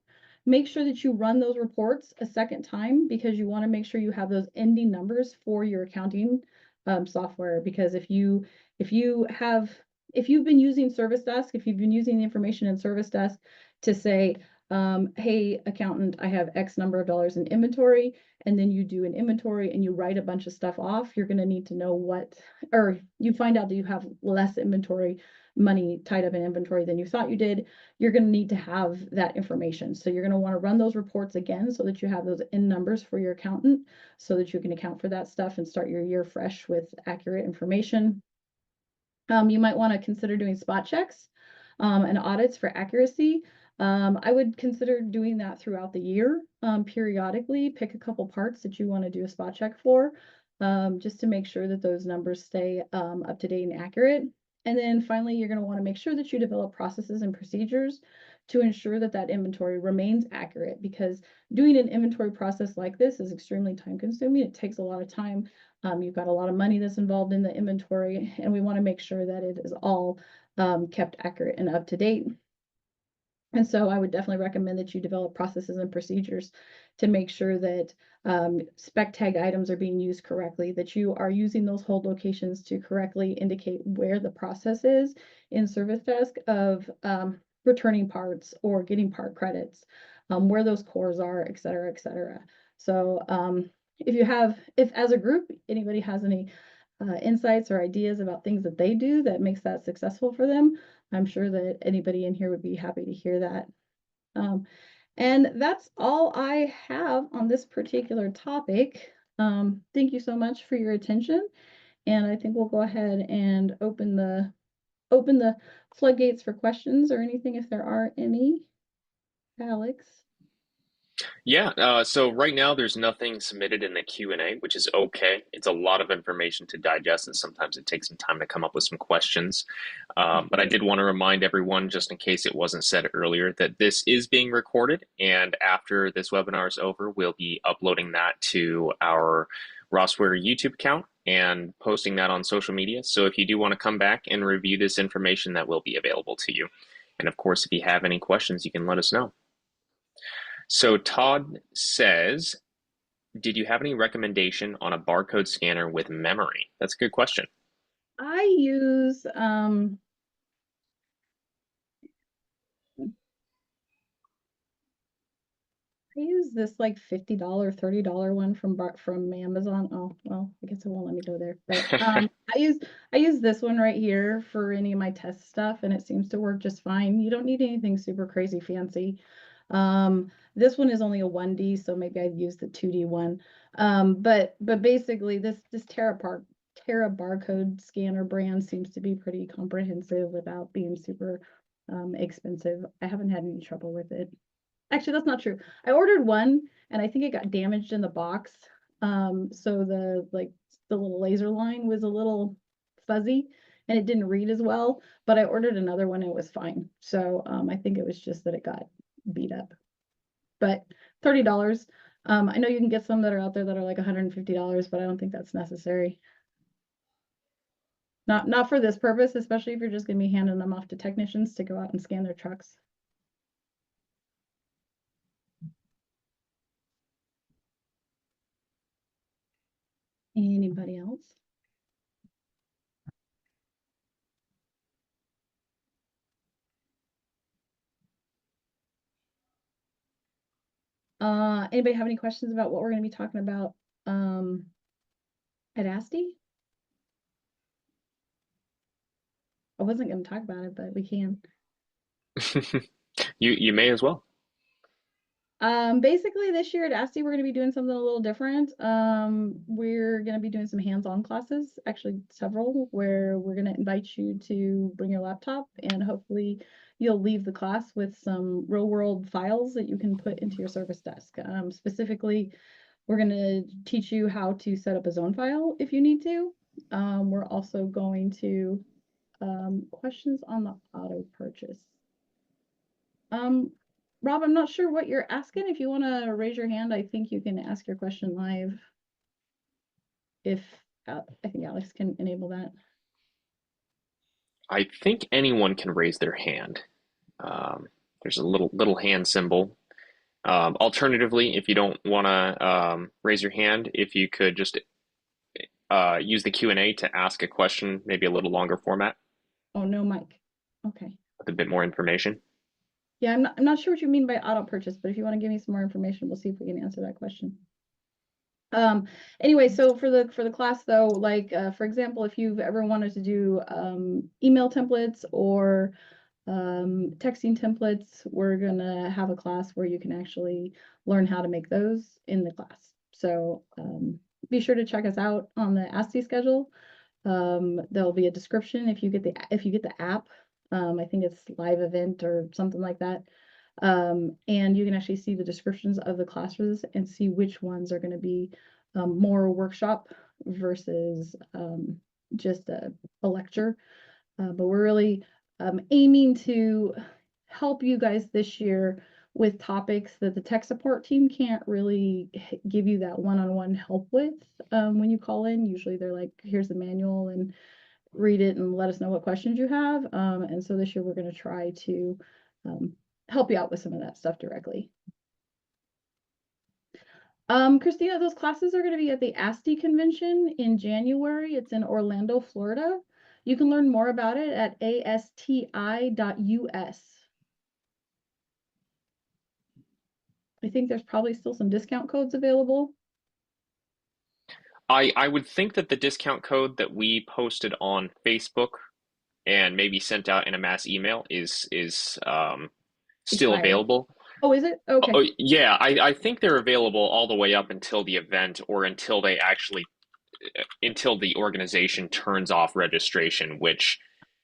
make sure that you run those reports a second time, because you want to make sure you have those ending numbers for your accounting software. Because if you've been using Service Desk, if you've been using the information in Service Desk to say, hey, accountant, I have X number of dollars in inventory, and then you do an inventory and you write a bunch of stuff off, you're going to need to know what, or you find out that you have less inventory money tied up in inventory than you thought you did, you're going to need to have that information. So you're going to want to run those reports again so that you have those in numbers for your accountant, so that you can account for that stuff and start your year fresh with accurate information. You might want to consider doing spot checks and audits for accuracy. I would consider doing that throughout the year, periodically. Pick a couple parts that you want to do a spot check for, just to make sure that those numbers stay up to date and accurate. And then finally, you're going to want to make sure that you develop processes and procedures to ensure that that inventory remains accurate, because doing an inventory process like this is extremely time consuming. It takes a lot of time. You've got a lot of money that's involved in the inventory, and we want to make sure that it is all kept accurate and up to date. And so I would definitely recommend that you develop processes and procedures to make sure that spec tag items are being used correctly, that you are using those hold locations to correctly indicate where the process is in Service Desk of returning parts or getting part credits, where those cores are, et cetera, et cetera. So if as a group, anybody has any insights or ideas about things that they do that makes that successful for them, I'm sure that anybody in here would be happy to hear that. Um, and that's all I have on this particular topic. Thank you so much for your attention. And I think we'll go ahead and open the floodgates for questions or anything if there are any. Alex. Yeah, so right now there's nothing submitted in the Q&A, which is okay. It's a lot of information to digest, and sometimes it takes some time to come up with some questions. But I did want to remind everyone, just in case it wasn't said earlier, that this is being recorded, and after this webinar is over, we'll be uploading that to our Rossware YouTube account and posting that on social media. So if you do want to come back and review this information, that will be available to you. And of course, if you have any questions, you can let us know. So Todd says, did you have any recommendation on a barcode scanner with memory? That's a good question. I use I use this like $50, $30 one from Amazon. Oh, well, I guess it won't let me go there. But I use this one right here for any of my test stuff, and it seems to work just fine. You don't need anything super crazy fancy. This one is only a 1D, so maybe I'd use the 2D one. But basically this Terra barcode scanner brand seems to be pretty comprehensive without being super expensive. I haven't had any trouble with it. Actually, that's not true. I ordered one and I think it got damaged in the box. So the little laser line was a little fuzzy and it didn't read as well, but I ordered another one and it was fine. So I think it was just that it got beat up. But $30. I know you can get some that are out there that are like $150, but I don't think that's necessary. Not for this purpose, especially if you're just gonna be handing them off to technicians to go out and scan their trucks. Anybody else? Anybody have any questions about what we're going to be talking about at ASTI? I wasn't going to talk about it, but we can. You may as well. Basically this year at ASTI, we're going to be doing something a little different. We're going to be doing some hands-on classes, actually several, where we're going to invite you to bring your laptop and hopefully you'll leave the class with some real-world files that you can put into your service desk. Specifically, we're going to teach you how to set up a zone file if you need to. We're also going to questions on the auto purchase. Rob, I'm not sure what you're asking. If you want to raise your hand, I think you can ask your question live. If I think Alex can enable that. I think anyone can raise their hand. Um, there's a little hand symbol. Alternatively, if you don't want to raise your hand, if you could just use the Q&A to ask a question, maybe a little longer format Oh, no mic. Okay. with a bit more information. Yeah, I'm not sure what you mean by auto purchase, but if you want to give me some more information, we'll see if we can answer that question. Anyway, so for the class though, like for example, if you've ever wanted to do email templates or texting templates, we're gonna have a class where you can actually learn how to make those in the class. So be sure to check us out on the ASCII schedule. There'll be a description if you get the app. I think it's live event or something like that. And you can actually see the descriptions of the classes and see which ones are going to be more workshop versus just a lecture. But we're really aiming to help you guys this year with topics that the tech support team can't really give you that one-on-one help with when you call in. Usually they're like, here's the manual and read it and let us know what questions you have. And so this year we're going to try to um, help you out with some of that stuff directly. Christina, those classes are going to be at the ASTI convention in January. It's in Orlando, Florida. You can learn more about it at asti.us. I think there's probably still some discount codes available. I would think that the discount code that we posted on Facebook and maybe sent out in a mass email is still Expired. available. Oh, is it? Oh, Okay. yeah, I think they're available all the way up until the event or until the organization turns off registration, which,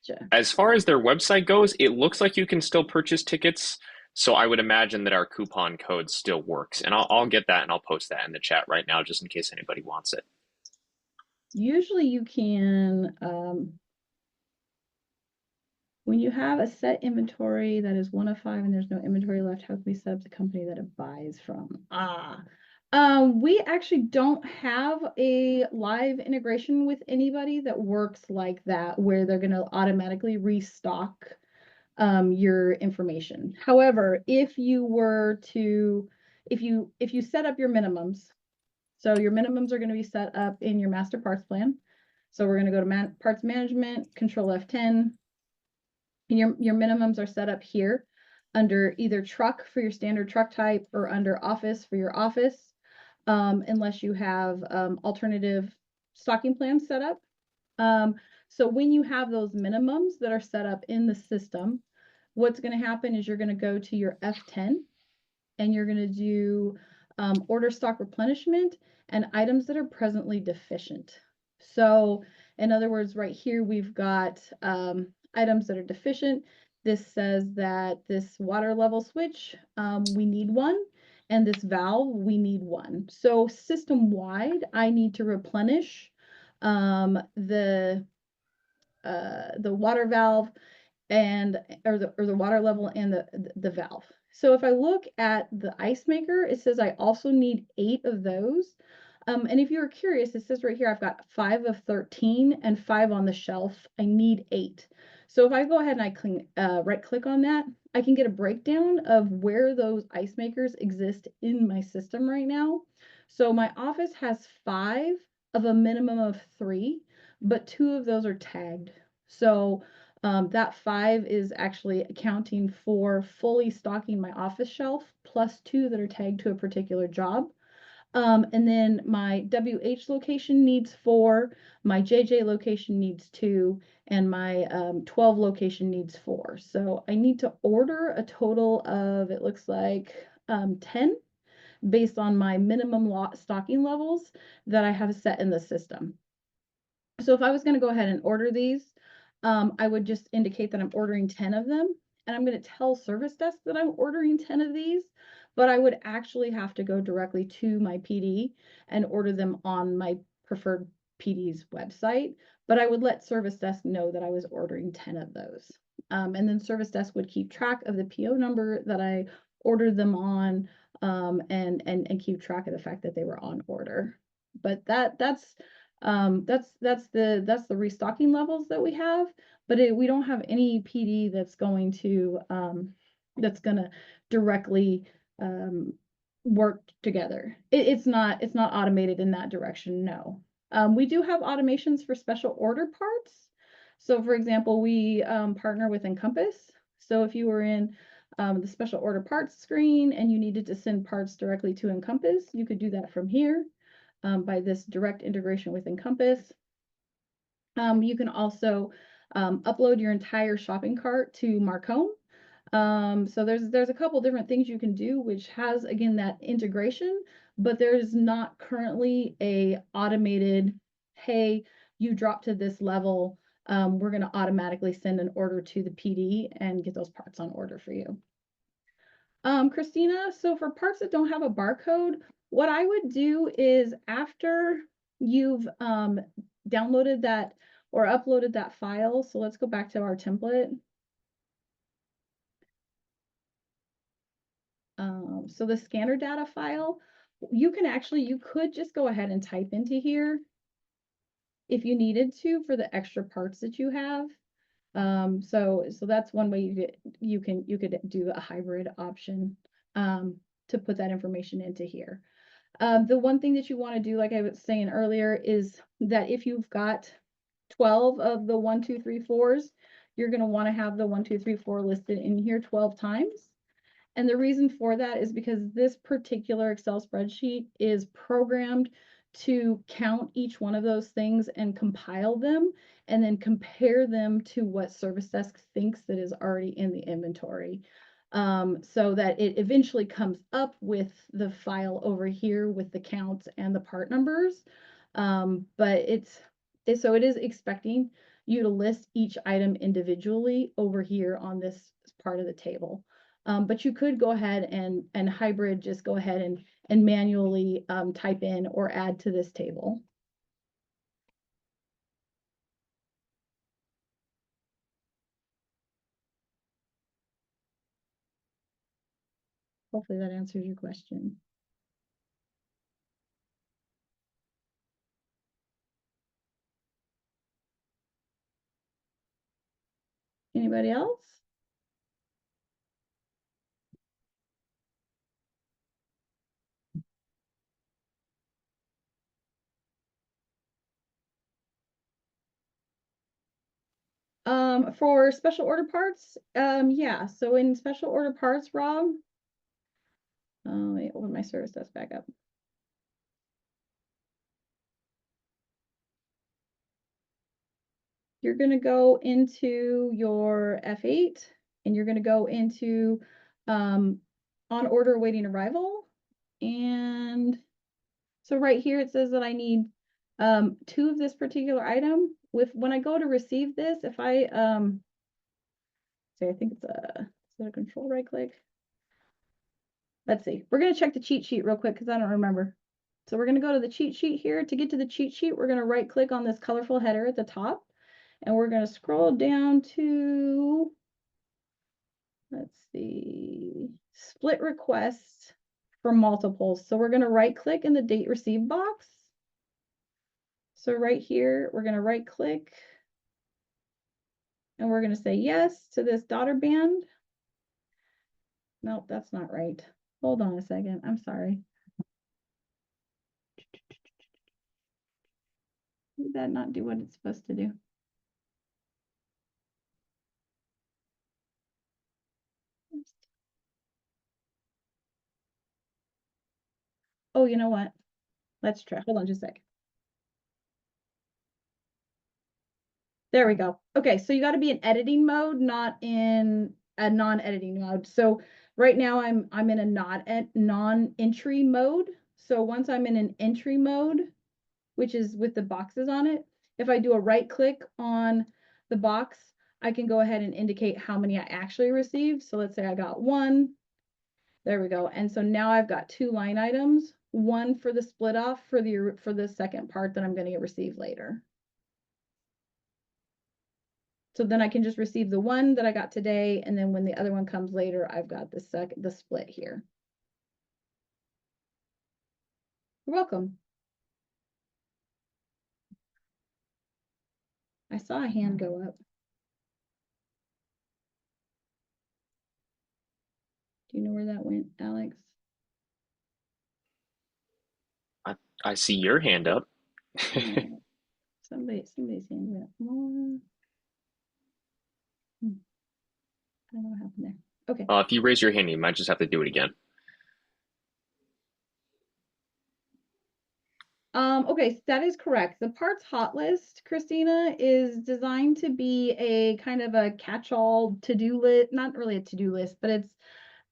Gotcha. as far as their website goes, it looks like you can still purchase tickets. So I would imagine that our coupon code still works. And I'll get that and I'll post that in the chat right now just in case anybody wants it. Usually you can, when you have a set inventory that is 1 of 5 and there's no inventory left, how can we set up the company that it buys from? We actually don't have a live integration with anybody that works like that, where they're going to automatically restock your information. However, if you were to, if you set up your minimums, so your minimums are going to be set up in your master parts plan. So we're going to go to parts management, control F10, and your minimums are set up here under either truck for your standard truck type or under office for your office, unless you have alternative stocking plans set up. Um, so when you have those minimums that are set up in the system, what's going to happen is you're going to go to your F10 and you're going to do order stock replenishment and items that are presently deficient. So, in other words, right here we've got items that are deficient. This says that this water level switch, we need one, and this valve, we need one. So, system wide, I need to replenish the water valve and or the water level and the valve. So if I look at the ice maker, it says I also need 8 of those. And if you're curious, it says right here I've got 5 of 13 and 5 on the shelf. I need 8. So if I go ahead and right click on that, I can get a breakdown of where those ice makers exist in my system right now. So my office has 5 of a minimum of 3, but 2 of those are tagged. So that 5 is actually accounting for fully stocking my office shelf, plus 2 that are tagged to a particular job. And then my WH location needs 4, my JJ location needs 2, and my 12 location needs 4. So I need to order a total of, it looks like 10 based on my minimum lot stocking levels that I have set in the system. So if I was going to go ahead and order these, I would just indicate that I'm ordering 10 of them, and I'm going to tell service desk that I'm ordering 10 of these, but I would actually have to go directly to my PD and order them on my preferred PD's website, but I would let service desk know that I was ordering 10 of those. And then service desk would keep track of the PO number that I ordered them on, and keep track of the fact that they were on order. But that's the restocking levels that we have, but we don't have any PD that's going to directly um, work together. It's not automated in that direction. No, we do have automations for special order parts. So, for example, we partner with Encompass. So if you were in the special order parts screen and you needed to send parts directly to Encompass, you could do that from here by this direct integration with Encompass. You can also upload your entire shopping cart to Marcone. So there's a couple different things you can do, which has again that integration, but there's not currently a automated, hey, you drop to this level, we're going to automatically send an order to the PD and get those parts on order for you. Christina, so for parts that don't have a barcode, what I would do is after you've downloaded that or uploaded that file, so let's go back to our template. So the scanner data file, you could just go ahead and type into here if you needed to for the extra parts that you have. So that's one way you could do a hybrid option to put that information into here. The one thing that you want to do, like I was saying earlier, is that if you've got 12 of the 1, 2, 3, 4s, you're going to want to have the 1, 2, 3, 4 listed in here 12 times. And the reason for that is because this particular Excel spreadsheet is programmed to count each one of those things and compile them and then compare them to what service desk thinks that is already in the inventory. so that it eventually comes up with the file over here with the counts and the part numbers. But so it is expecting you to list each item individually over here on this part of the table. But you could go ahead and hybrid, just go ahead and manually type in or add to this table. Hopefully that answers your question. Anybody else? For special order parts, yeah. So in special order parts, Rob, let me open my service desk back up. You're going to go into your F8 and you're going to go into on order awaiting arrival. And so right here it says that I need 2 of this particular item. When I go to receive this, if I say I think it's is it a control right click? Let's see. We're going to check the cheat sheet real quick because I don't remember. So we're going to go to the cheat sheet here. To get to the cheat sheet, we're going to right click on this colorful header at the top. And we're going to scroll down to, let's see, split requests for multiples. So we're going to right click in the date received box. So right here, we're going to right click and we're going to say yes to this daughter band. Nope, that's not right. Hold on a second. I'm sorry. Did that not do what it's supposed to do? Oh, you know what? Let's try. Hold on just a second. There we go. Okay, so you got to be in editing mode, not in a non-editing mode. So right now I'm in a non-entry mode. So once I'm in an entry mode, which is with the boxes on it, if I do a right click on the box, I can go ahead and indicate how many I actually received. So let's say I got 1. There we go. And so now I've got 2 line items, one for the split off for the second part that I'm going to receive later. So then I can just receive the one that I got today, and then when the other one comes later, I've got the split here. You're welcome. I saw a hand go up. Do you know where that went, Alex? I see your hand up. Somebody's hand went up more. I don't know what happened there. Okay. If you raise your hand, you might just have to do it again. Okay, so that is correct. The parts hot list, Christina, is designed to be a kind of a catch-all to-do list, not really a to-do list, but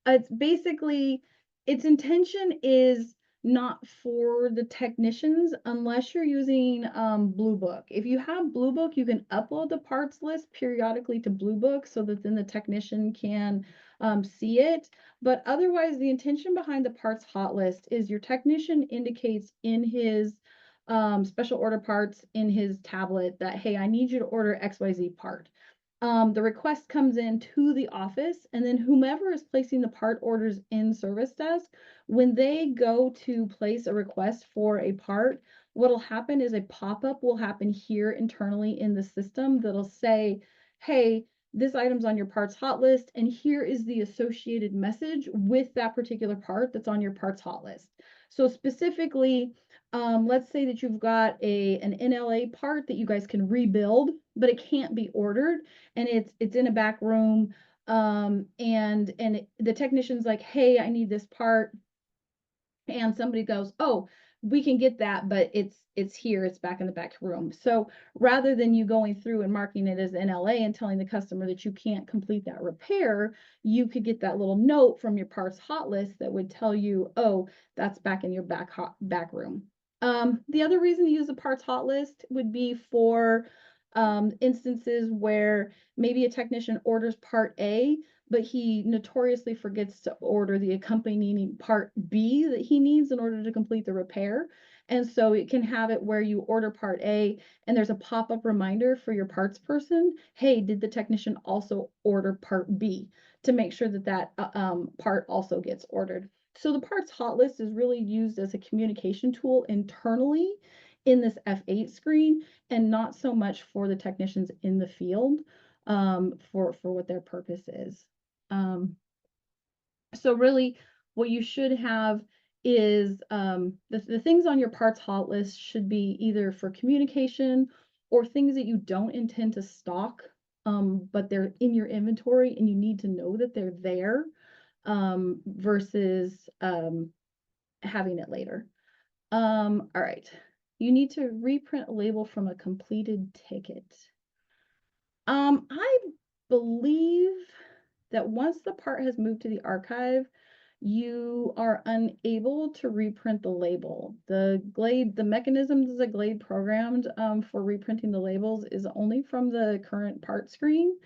it's basically its intention is not for the technicians unless you're using Blue Book. If you have Blue Book, you can upload the parts list periodically to Blue Book so that then the technician can see it. But otherwise, the intention behind the parts hot list is your technician indicates in his special order parts in his tablet that, hey, I need you to order XYZ part. The request comes in to the office, and then whomever is placing the part orders in service desk, when they go to place a request for a part, what'll happen is a pop-up will happen here internally in the system that'll say, hey, this item's on your parts hot list, and here is the associated message with that particular part that's on your parts hot list. So specifically, let's say that you've got an NLA part that you guys can rebuild, but it can't be ordered and it's in a back room, and the technician's like, hey, I need this part, and somebody goes, oh, we can get that, but it's here, it's back in the back room. So rather than you going through and marking it as NLA and telling the customer that you can't complete that repair, you could get that little note from your parts hot list that would tell you, oh, that's back in your back room. The other reason to use the parts hot list would be for instances where maybe a technician orders part A, but he notoriously forgets to order the accompanying part B that he needs in order to complete the repair. And so it can have it where you order part A and there's a pop-up reminder for your parts person. Hey, did the technician also order part B, to make sure that that part also gets ordered. So the parts hot list is really used as a communication tool internally in this F8 screen, and not so much for the technicians in the field, for what their purpose is. So really what you should have is the things on your parts hot list should be either for communication or things that you don't intend to stock, but they're in your inventory and you need to know that they're there, versus having it later. All right. You need to reprint a label from a completed ticket. I believe that once the part has moved to the archive, you are unable to reprint the label. The mechanism that Glade programmed for reprinting the labels is only from the current part screen.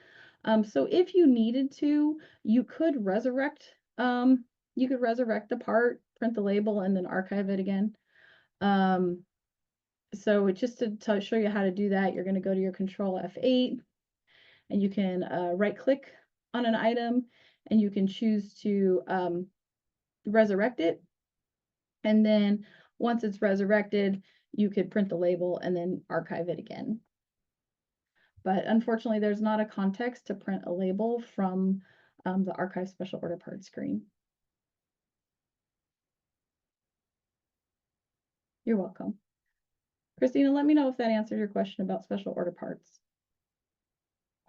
So if you needed to, you could resurrect the part, print the label, and then archive it again. So just to show you how to do that, you're going to go to your Control F8, and you can right click on an item, and you can choose to resurrect it. And then once it's resurrected, you could print the label and then archive it again. But unfortunately, there's not a context to print a label from the archive special order part screen. You're welcome. Christina, let me know if that answered your question about special order parts.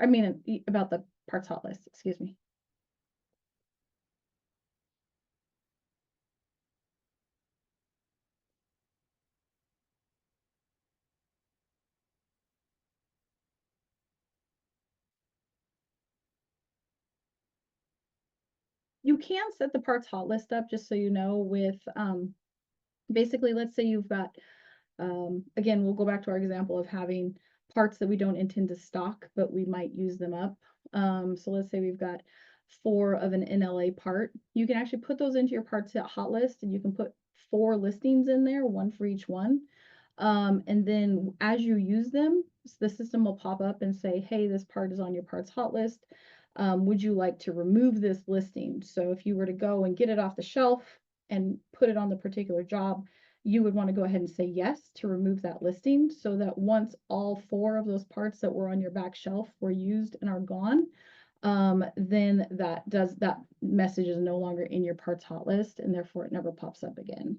I mean, about the parts hot list, excuse me. You can set the parts hot list up, just so you know, with basically, let's say you've got, again, we'll go back to our example of having parts that we don't intend to stock, but we might use them up. So let's say we've got 4 of an NLA part. You can actually put those into your parts hot list, and you can put 4 listings in there, 1 for each one. And then as you use them, the system will pop up and say, hey, this part is on your parts hot list. Would you like to remove this listing? So if you were to go and get it off the shelf and put it on the particular job, you would want to go ahead and say yes to remove that listing, so that once all 4 of those parts that were on your back shelf were used and are gone, then that message is no longer in your parts hot list, and therefore it never pops up again.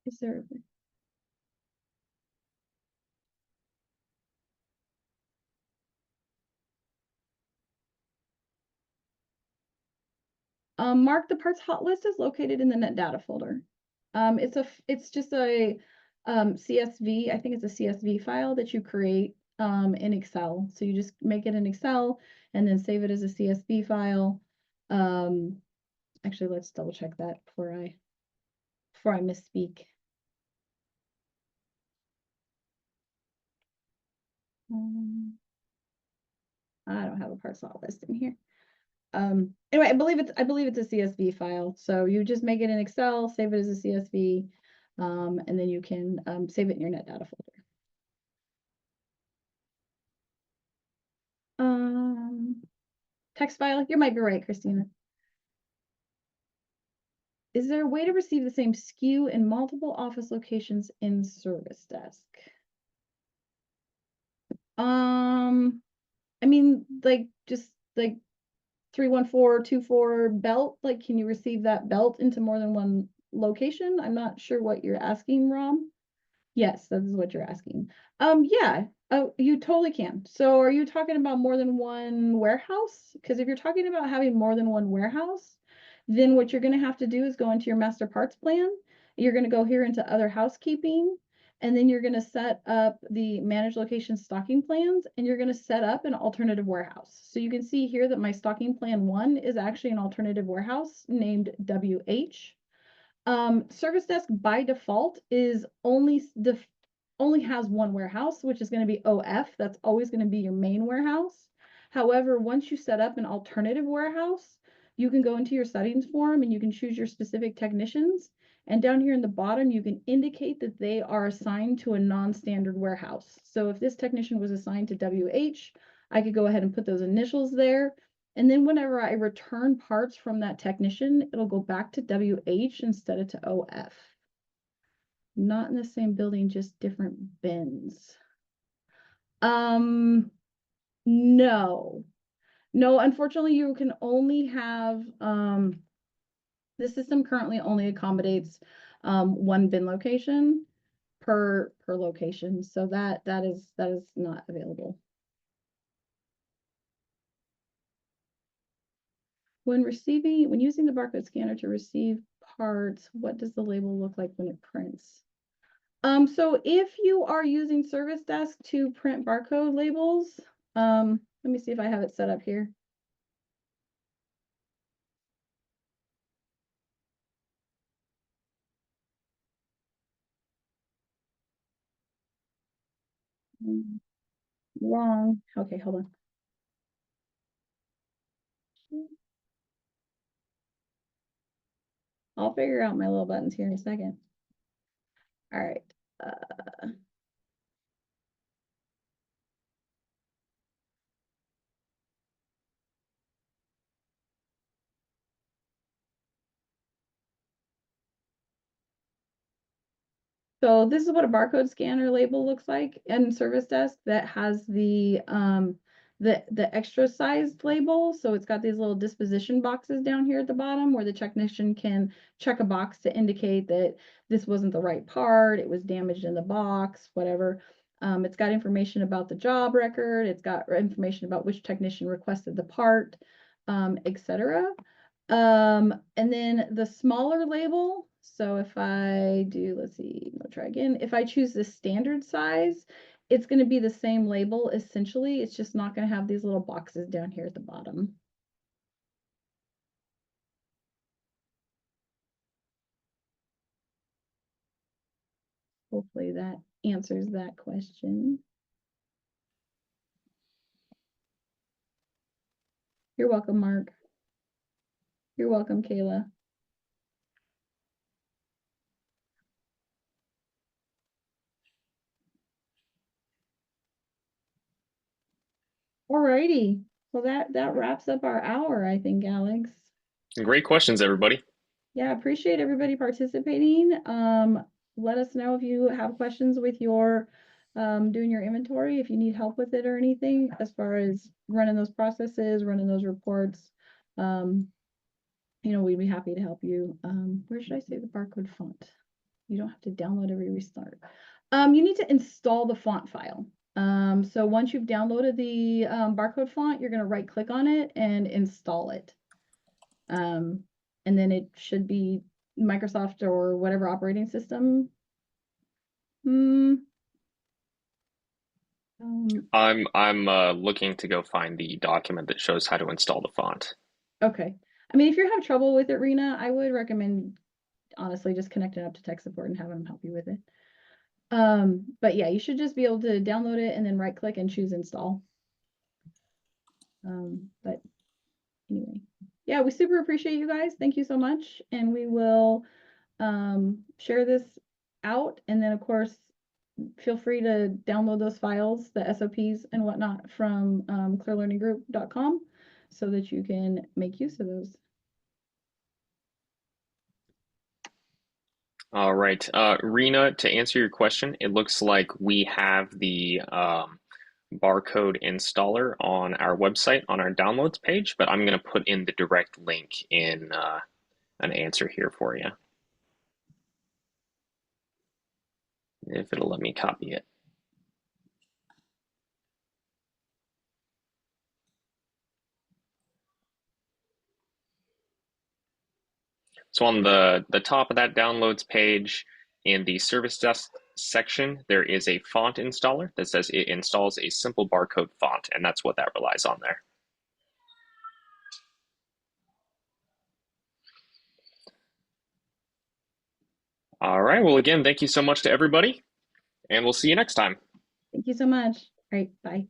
Is there mark the parts hot list is located in the net data folder. It's just a CSV, I think it's a CSV file that you create in Excel. So you just make it in Excel and then save it as a CSV file. Actually, let's double check that before I misspeak. I don't have a parts hot list in here. Anyway, I believe it's a CSV file. So you just make it in Excel, save it as a CSV, and then you can save it in your net data folder. Text file, you might be right, Christina. Is there a way to receive the same SKU in multiple office locations in Service Desk? I mean, like, just like 31424 belt, like, can you receive that belt into more than one location? I'm not sure what you're asking, Rom. Yes, that is what you're asking. Yeah, you totally can. So are you talking about more than one warehouse? Because if you're talking about having more than one warehouse, then what you're going to have to do is go into your master parts plan. You're going to go here into other housekeeping, and then you're going to set up the managed location stocking plans, and you're going to set up an alternative warehouse. So you can see here that my stocking plan one is actually an alternative warehouse named WH. Service desk by default is only has one warehouse, which is going to be OF. That's always going to be your main warehouse. However, once you set up an alternative warehouse, you can go into your settings form and you can choose your specific technicians. And down here in the bottom, you can indicate that they are assigned to a non-standard warehouse. So if this technician was assigned to WH, I could go ahead and put those initials there. And then whenever I return parts from that technician, it'll go back to WH instead of to OF. Not in the same building, just different bins. Um, no. No, unfortunately, you can only have the system currently only accommodates one bin location per location. So that is not available. When using the barcode scanner to receive parts, what does the label look like when it prints? So if you are using Service Desk to print barcode labels, let me see if I have it set up here. Wrong. Okay, hold on. I'll figure out my little buttons here in a second. All right. So this is what a barcode scanner label looks like in Service Desk that has the extra sized label. So it's got these little disposition boxes down here at the bottom where the technician can check a box to indicate that this wasn't the right part, it was damaged in the box, whatever. It's got information about the job record, it's got information about which technician requested the part, etc. And then the smaller label, so if I do, let's see, I'll try again. If I choose the standard size, it's going to be the same label essentially. It's just not going to have these little boxes down here at the bottom. Hopefully that answers that question. You're welcome, Mark. You're welcome, Kayla. Alrighty. Well, that wraps up our hour, I think, Alex. Great questions, everybody. Yeah, appreciate everybody participating. Let us know if you have questions with your doing your inventory, if you need help with it or anything, as far as running those processes, running those reports. Um, we'd be happy to help you. Where should I say the barcode font? You don't have to download every restart. You need to install the font file. So once you've downloaded the barcode font, you're going to right click on it and install it. And then it should be Microsoft or whatever operating system. I'm looking to go find the document that shows how to install the font. Okay. I mean, if you're having trouble with it, Rena, I would recommend honestly just connecting up to tech support and having them help you with it. But yeah, you should just be able to download it and then right click and choose install. But anyway, yeah, we super appreciate you guys. Thank you so much. And we will share this out. And then of course, feel free to download those files, the SOPs and whatnot from clearlearninggroup.com so that you can make use of those. All right, Rena, to answer your question, it looks like we have the barcode installer on our website on our downloads page, but I'm going to put in the direct link in an answer here for you. if it'll let me copy it. So on the top of that downloads page, in the service desk section, there is a font installer that says it installs a simple barcode font, and that's what that relies on there. All right. Well, again, thank you so much to everybody, and we'll see you next time. Thank you so much. All right, bye.